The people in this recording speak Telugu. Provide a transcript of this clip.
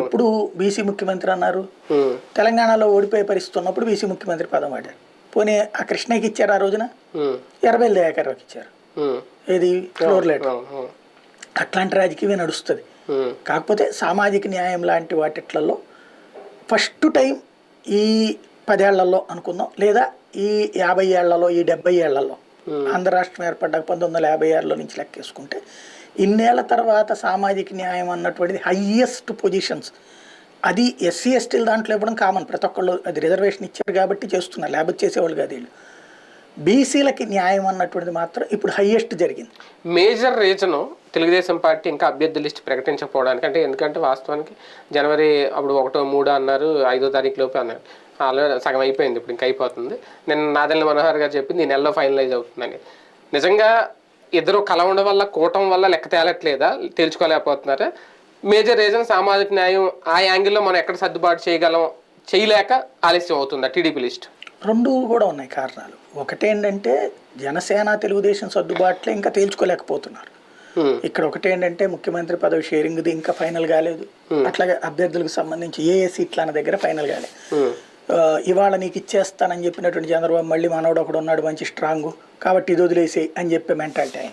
ఎప్పుడు బీసీ ముఖ్యమంత్రి అన్నారు, తెలంగాణలో ఓడిపోయే పరిస్థితి ఉన్నప్పుడు బీసీ ముఖ్యమంత్రి పదం వాడారు. పోనీ ఆ కృష్ణకి ఇచ్చారు ఆ రోజున, ఎర్రబెల్లి దయాకర్రావుకి ఇచ్చారు. ఏది ఫ్లోర్ లెటర్. అట్లాంటి రాజకీయమే నడుస్తుంది. కాకపోతే సామాజిక న్యాయం లాంటి వాటిట్లలో ఫస్ట్ టైం ఈ 10 ఏళ్లలో అనుకుందాం, లేదా ఈ 50 ఏళ్లలో, ఈ 70 ఏళ్లలో, ఆంధ్ర రాష్ట్రం ఏర్పడ్డాక 1956 నుంచి లెక్కేసుకుంటే ఇన్నేళ్ల తర్వాత సామాజిక న్యాయం అన్నటువంటిది హయ్యెస్ట్ పొజిషన్స్. అది ఎస్సీ ఎస్టీల దాంట్లో ఇవ్వడం కామన్, ప్రతి ఒక్కళ్ళు అది రిజర్వేషన్ ఇచ్చారు కాబట్టి చేస్తున్నారు, లేకపోతే చేసేవాళ్ళు కాదు వీళ్ళు. బీసీలకి న్యాయం అన్నటువంటిది మాత్రం ఇప్పుడు హయ్యెస్ట్ జరిగింది. మేజర్ రీజను తెలుగుదేశం పార్టీ ఇంకా అభ్యర్థి లిస్ట్ ప్రకటించకపోవడానికి, అంటే ఎందుకంటే వాస్తవానికి జనవరి అప్పుడు 1, 3 అన్నారు, 5వ తారీఖు లోపే అన్నారు. ఆల్రెడీ సగం అయిపోయింది, ఇప్పుడు ఇంకా అయిపోతుంది. నేను నాదెళ్ల మనోహర్ గారు చెప్పింది ఈ నెలలో ఫైనలైజ్ అవుతుందని. నిజంగా ఇద్దరు కలవడం వల్ల, కూటం వల్ల లెక్క తేలట్లేదా, తేల్చుకోలేకపోతున్నారా? మేజర్ రీజన్ సామాజిక న్యాయం, ఆ యాంగిల్లో మనం ఎక్కడ సర్దుబాటు చేయగలం, చేయలేక ఆలస్యం అవుతుందా టీడీపీ లిస్ట్? రెండు కూడా ఉన్నాయి కారణాలు. ఒకటేంటంటే జనసేన తెలుగుదేశం సర్దుబాట్లే ఇంకా తేల్చుకోలేకపోతున్నారు. ఇక్కడ ఒకటేంటంటే ముఖ్యమంత్రి పదవి షేరింగ్ది ఇంకా ఫైనల్ కాలేదు. అట్లాగే అభ్యర్థులకు సంబంధించి ఏ సీట్లు అన్న దగ్గర ఫైనల్ కాలేదు. ఇవాళ నీకు ఇచ్చేస్తానని చెప్పినటువంటి చంద్రబాబు మళ్ళీ మనోడు ఒకడు ఉన్నాడు మంచి స్ట్రాంగ్, కాబట్టి ఇది వదిలేసి అని చెప్పే మెంటాలిటీ ఆయన.